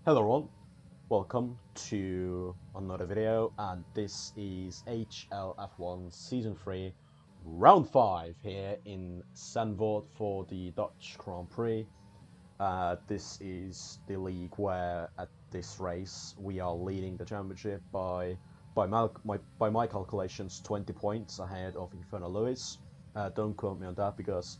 Hello everyone, welcome to another video, and this is HLF1 Season 3 Round 5 here in Zandvoort for the Dutch Grand Prix. This is the league where at this race we are leading the championship by my calculations 20 points ahead of Inferno Lewis. Don't quote me on that because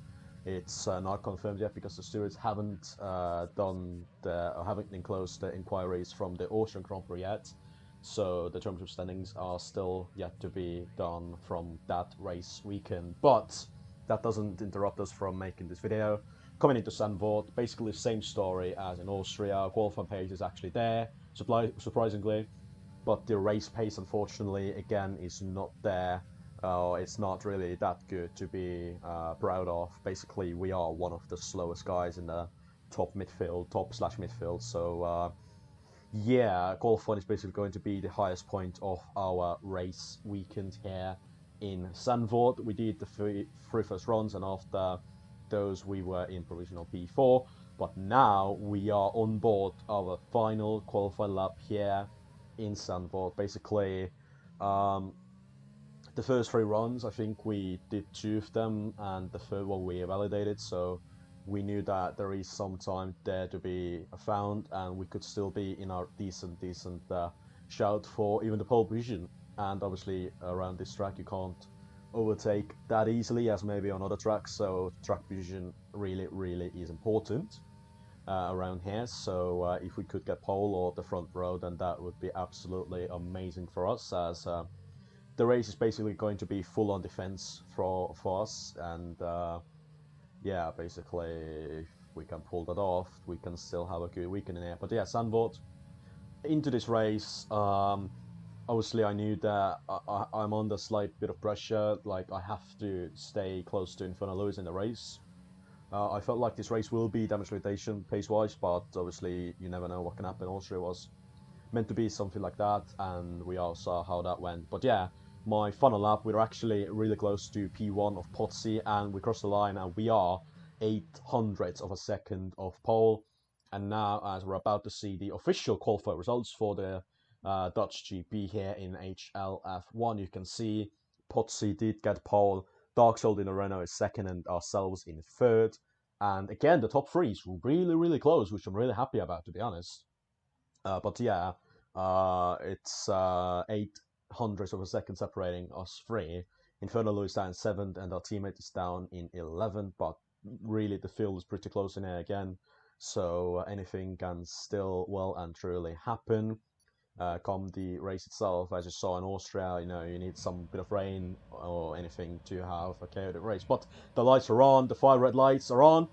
it's not confirmed yet because the stewards haven't haven't enclosed the inquiries from the Austrian Grand Prix yet. So the championship standings are still yet to be done from that race weekend. But that doesn't interrupt us from making this video. Coming into Zandvoort, basically the same story as in Austria. Qualifying pace is actually there, surprisingly, but the race pace, unfortunately, again, is not there. It's not really that good to be proud of. Basically, we are one of the slowest guys in the top/midfield. So yeah, qualifying is basically going to be the highest point of our race weekend here in Zandvoort. We did the three first runs, and after those we were in provisional P4. But now we are on board our final qualifying lap here in Zandvoort. Basically, um, the first three runs, I think we did two of them, and the third one we validated. So we knew that there is some time there to be found, and we could still be in our decent shout for even the pole position. And obviously, around this track, you can't overtake that easily as maybe on other tracks. So track position really is important around here. So if we could get pole or the front row, then that would be absolutely amazing for us, as the race is basically going to be full on defense for us. And yeah, basically, if we can pull that off, we can still have a good weekend in here. But yeah, Zandvoort into this race. Obviously, I knew that I'm under slight bit of pressure. Like, I have to stay close to Inferno Lewis in the race. I felt like this race will be damage limitation pace-wise, but obviously you never know what can happen. Austria was meant to be something like that, and we all saw how that went. But yeah, my final lap, we were actually really close to P1 of Pozzi, and we crossed the line, and we are 800ths of a second of pole. And now, as we're about to see the official qualifier results for the Dutch GP here in HLF1, you can see Pozzi did get pole, Dark Soul in the Renault is second, and ourselves in third. And again, the top three is really close, which I'm really happy about, to be honest. But yeah, it's 800ths of a second separating us three. Inferno Lewis down in 7th, and our teammate is down in 11th. But really, the field is pretty close in here again, so anything can still well and truly happen. Come the race itself, as you saw in Austria, you need some bit of rain or anything to have a chaotic race. But the lights are on, the 5 red lights are on,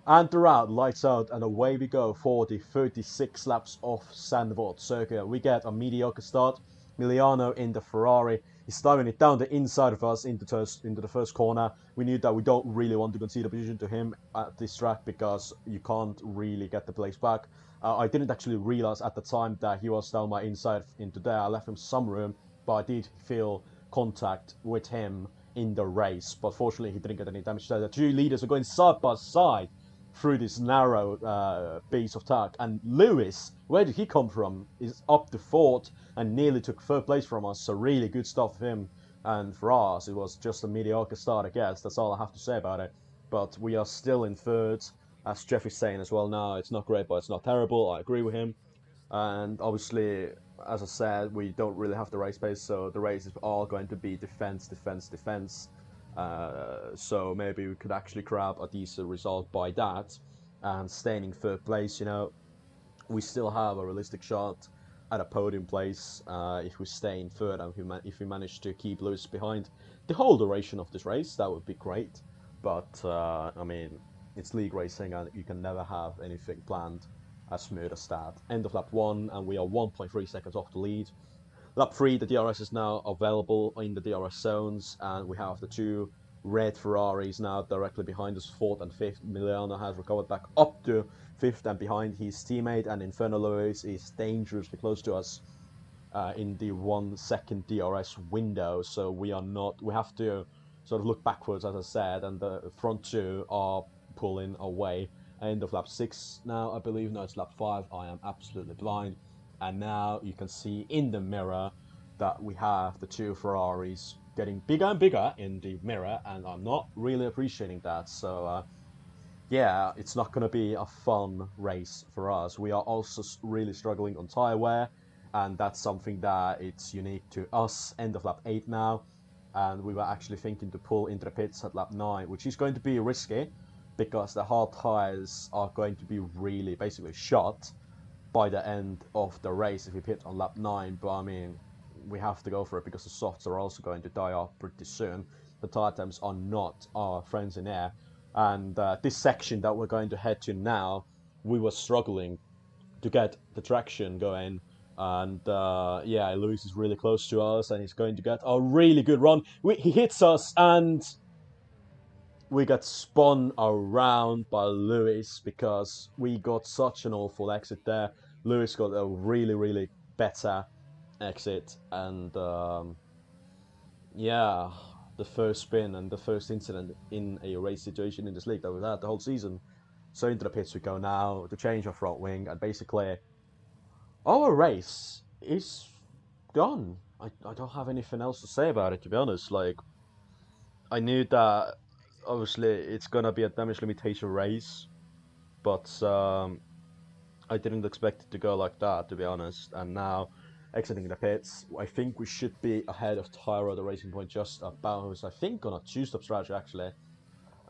and they're out, lights out, and away we go for the 36 laps of Zandvoort circuit. We get a mediocre start. Miliano in the Ferrari is driving it down the inside of us into the first corner. We knew that we don't really want to concede a position to him at this track because you can't really get the place back. I didn't actually realize at the time that he was down my inside into there. I left him some room, but I did feel contact with him in the race. But fortunately, he didn't get any damage there. The two leaders are going side by side through this narrow base of track. And Lewis, where did he come from? Is up to 4th and nearly took 3rd place from us. So really good stuff for him. And for us, it was just a mediocre start, I guess. That's all I have to say about it. But we are still in 3rd. As Jeff is saying as well now, it's not great, but it's not terrible. I agree with him. And obviously, as I said, we don't really have the race pace, so the race is all going to be defense. So maybe we could actually grab a decent result by that and staying in 3rd place. We still have a realistic shot at a podium place if we stay in 3rd, and if we manage to keep Lewis behind the whole duration of this race. That would be great. But I mean, it's league racing, and you can never have anything planned as smooth as that. End of lap 1, and we are 1.3 seconds off the lead. Lap 3, the DRS is now available in the DRS zones, and we have the two red Ferraris now directly behind us, 4th and 5th. Miliano has recovered back up to 5th and behind his teammate, and Inferno Lewis is dangerously close to us in the 1 second DRS window. So we have to sort of look backwards, as I said, and the front two are pulling away end of lap 6 now, I believe. No, it's lap 5. I am absolutely blind. And now you can see in the mirror that we have the two Ferraris getting bigger and bigger in the mirror, and I'm not really appreciating that. So, yeah, it's not going to be a fun race for us. We are also really struggling on tyre wear, and that's something that it's unique to us. End of lap 8 now, and we were actually thinking to pull into the pits at lap 9, which is going to be risky because the hard tyres are going to be really basically shot by the end of the race if we pit on lap 9. But I mean, we have to go for it because the softs are also going to die off pretty soon. The tire temps are not our friends in air. And this section that we're going to head to now, we were struggling to get the traction going. And yeah, Lewis is really close to us, and he's going to get a really good run. He hits us, and we got spun around by Lewis because we got such an awful exit there. Lewis got a really, really better exit, and yeah, the first spin and the first incident in a race situation in this league that we've had the whole season. So into the pits we go now to change our front wing, and basically our race is gone. I don't have anything else to say about it, to be honest. Like, I knew that obviously it's gonna be a damage limitation race, but I didn't expect it to go like that, to be honest. And now, exiting the pits, I think we should be ahead of Tyro, the Racing Point, just about, I think, on a two-stop strategy, actually.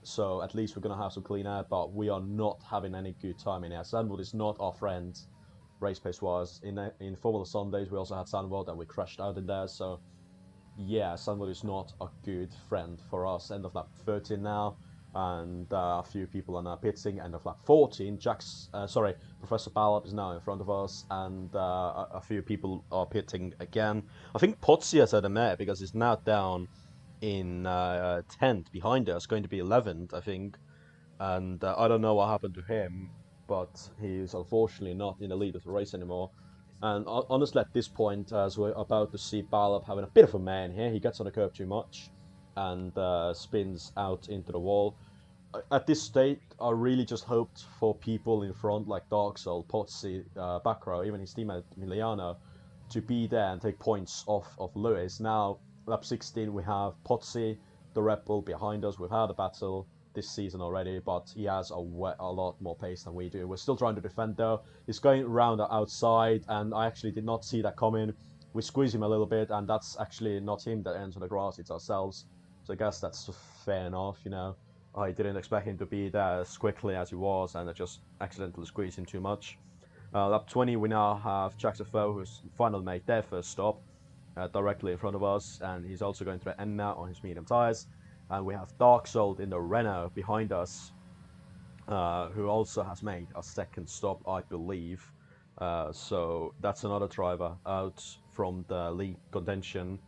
So at least we're going to have some clean air, but we are not having any good time in here. Sandwood is not our friend, race pace-wise. In Formula Sundays, we also had Sandwood, and we crashed out in there, so yeah, somebody is not a good friend for us. End of lap 13 now, and a few people are now pitting. End of lap 14, Professor Ballop is now in front of us, and a few people are pitting again. I think Pozzi has had a mare because he's now down in 10th behind us, going to be 11th, I think. And I don't know what happened to him, but he's unfortunately not in the lead of the race anymore. And honestly, at this point, as we're about to see Balab having a bit of a man here, he gets on the curb too much and spins out into the wall. At this state, I really just hoped for people in front like Dark Soul, Pozzi, back row, even his teammate Miliano, to be there and take points off of Lewis. Now, lap 16, we have Pozzi, the Red Bull behind us. We've had a battle this season already, but he has a lot more pace than we do. We're still trying to defend though. He's going around the outside, and I actually did not see that coming. We squeeze him a little bit, and that's actually not him that ends on the grass, it's ourselves. So I guess that's fair enough, you know. I didn't expect him to be there as quickly as he was, and I just accidentally squeezed him too much. Lap 20, we now have Jackson Foe, who's finally made their first stop directly in front of us, and he's also going to the end now on his medium tyres. And we have Dark Soul in the Renault behind us, who also has made a second stop, I believe. So that's another driver out from the league contention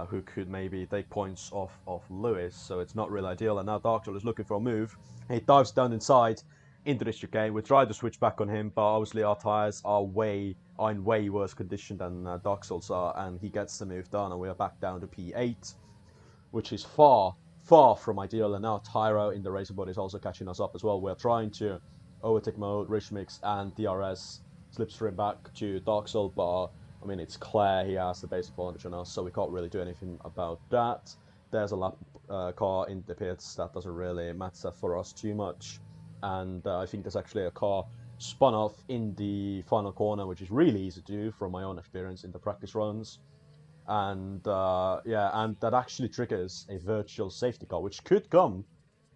who could maybe take points off of Lewis. So it's not really ideal. And now Dark Soul is looking for a move. He dives down inside into this chicane. We tried to switch back on him, but obviously our tyres are in way worse condition than Dark Souls are, and he gets the move done, and we are back down to P8, which is far from ideal. And now Tyro in the racing body is also catching us up as well. We're trying to overtake mode, Rich Mix, and DRS slipstream back to Dark Soul, but I mean, it's clear he has the base advantage on us, so we can't really do anything about that. There's a lap car in the pits that doesn't really matter for us too much. And I think there's actually a car spun off in the final corner, which is really easy to do from my own experience in the practice runs. And yeah, and that actually triggers a virtual safety car, which could come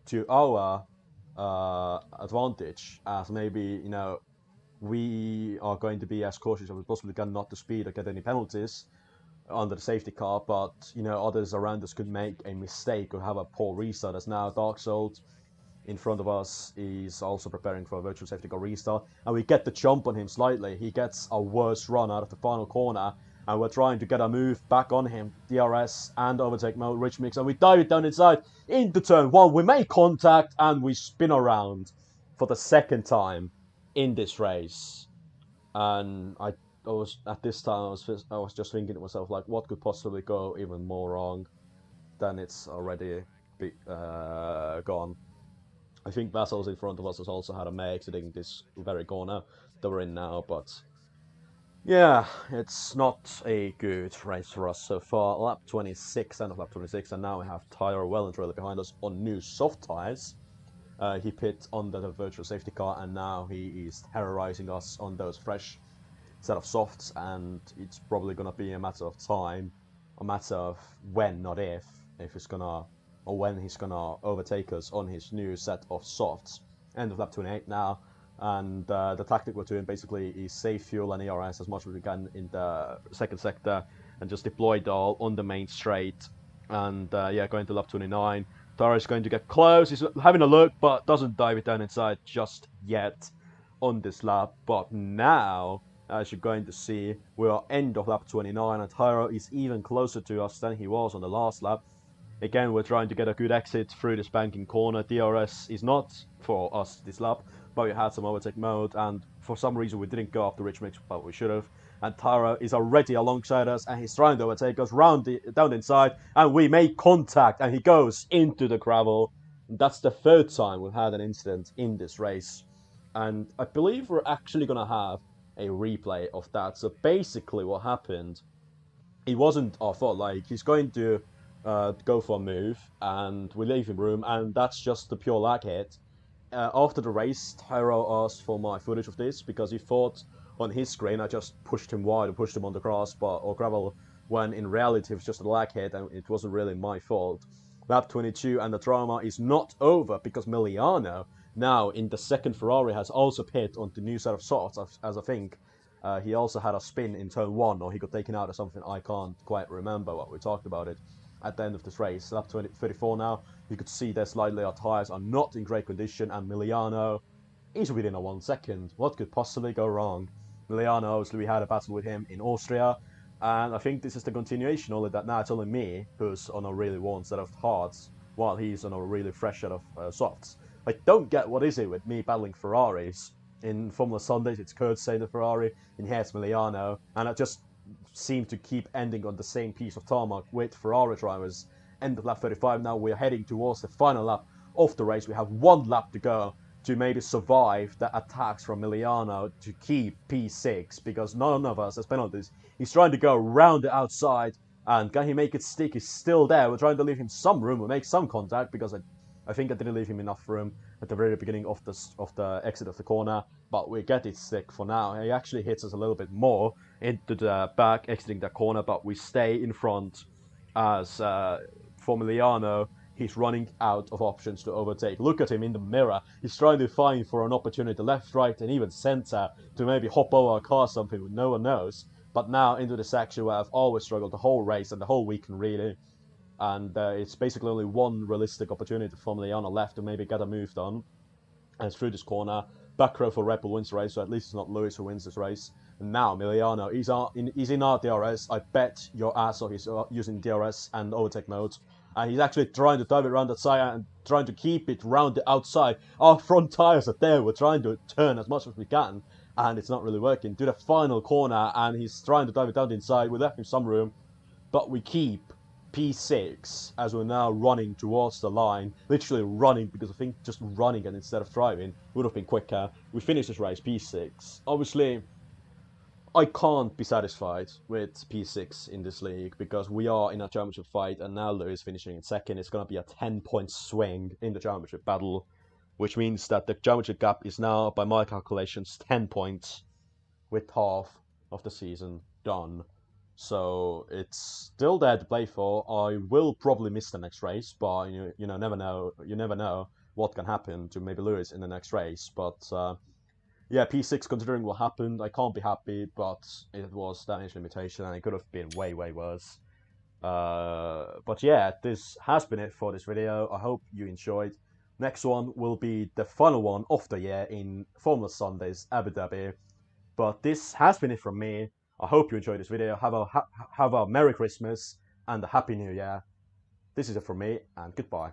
to our advantage, as maybe, you know, we are going to be as cautious as we possibly can not to speed or get any penalties under the safety car, but you know, others around us could make a mistake or have a poor restart. As now Dark Soul in front of us is also preparing for a virtual safety car restart, and we get the jump on him slightly. He gets a worse run out of the final corner, and we're trying to get a move back on him, DRS and overtake mode, Rich Mix, and we dive it down inside into turn one. We make contact and we spin around for the second time in this race. And I was at this time I was just thinking to myself, like, what could possibly go even more wrong than it's already gone. I think vessels in front of us has also had a May exiting this very corner that we're in now, but yeah, it's not a good race for us so far. Lap 26, end of lap 26, and now we have Tyler well and truly behind us on new soft tyres. He pit under the virtual safety car, and now he is terrorizing us on those fresh set of softs, and it's probably going to be a matter of time, a matter of when, not if he's gonna, or when he's gonna overtake us on his new set of softs. End of lap 28 now, and the tactic we're doing basically is save fuel and ERS as much as we can in the second sector, and just deploy it all on the main straight. And yeah, going to lap 29, Tara is going to get close. He's having a look, but doesn't dive it down inside just yet on this lap. But now, as you're going to see, we are end of lap 29, and Tyro is even closer to us than he was on the last lap. Again, we're trying to get a good exit through this banking corner. DRS is not for us this lap, but we had some overtake mode, and for some reason we didn't go up the rich mix, but we should have. And Tyro is already alongside us, and he's trying to overtake us down the inside, and we make contact, and he goes into the gravel. And that's the third time we've had an incident in this race. And I believe we're actually going to have a replay of that. So basically what happened, it wasn't our fault. Like, he's going to go for a move, and we leave him room, and that's just the pure lag hit. After the race, Tyro asked for my footage of this because he thought on his screen I just pushed him wide and pushed him on the grass or gravel, when in reality it was just a lag hit and it wasn't really my fault. Lap 22, and the drama is not over because Miliano now in the second Ferrari has also pit on the new set of softs, as I think he also had a spin in turn 1, or he got taken out or something. I can't quite remember what we talked about it at the end of this race. Lap 34 now, you could see that slightly our tyres are not in great condition, and Miliano is within a 1 second. What could possibly go wrong? Miliano, obviously we had a battle with him in Austria, and I think this is the continuation, only that now it's only me who's on a really worn set of hards, while he's on a really fresh set of softs. I don't get what is it with me battling Ferraris. In Formula Sundays, it's Kurt saying the Ferrari, in here it's Miliano, and I just seem to keep ending on the same piece of tarmac with Ferrari drivers. End of lap 35 now, we're heading towards the final lap of the race. We have 1 lap to go to maybe survive the attacks from Miliano to keep P6, because none of us has penalties. He's trying to go around the outside, and can he make it stick? He's still there. We're trying to leave him some room. We'll make some contact, because I think I didn't leave him enough room at the very beginning of the exit of the corner, but we get it stick for now. He actually hits us a little bit more into the back, exiting the corner, but we stay in front as for Miliano, he's running out of options to overtake. Look at him in the mirror. He's trying to find for an opportunity left, right, and even center to maybe hop over a car, something no one knows. But now into the section where I've always struggled the whole race and the whole weekend, really. And it's basically only one realistic opportunity for Miliano left to maybe get a move done. And through this corner, back row for Red Bull wins the race, so at least it's not Lewis who wins this race. And now Miliano, he's in our DRS. I bet your ass off he's using DRS and overtake mode. And he's actually trying to dive it around the side and trying to keep it round the outside. Our front tyres are there. We're trying to turn as much as we can, and it's not really working. Do the final corner, and he's trying to dive it down the inside. We left him some room, but we keep P6 as we're now running towards the line, literally running, because I think just running and instead of driving would have been quicker. We finished this race P6. Obviously, I can't be satisfied with P6 in this league because we are in a championship fight, and now Lewis finishing in second. It's going to be a 10-point swing in the championship battle, which means that the championship gap is now, by my calculations, 10 points with half of the season done. So it's still there to play for. I will probably miss the next race, but never know. You never know what can happen to maybe Lewis in the next race. But yeah, P6, considering what happened, I can't be happy, but it was that age limitation, and it could have been way, way worse. But yeah, this has been it for this video. I hope you enjoyed. Next one will be the final one of the year in Formula Sundays Abu Dhabi. But this has been it from me. I hope you enjoyed this video. Have a Merry Christmas and a Happy New Year. This is it from me, and goodbye.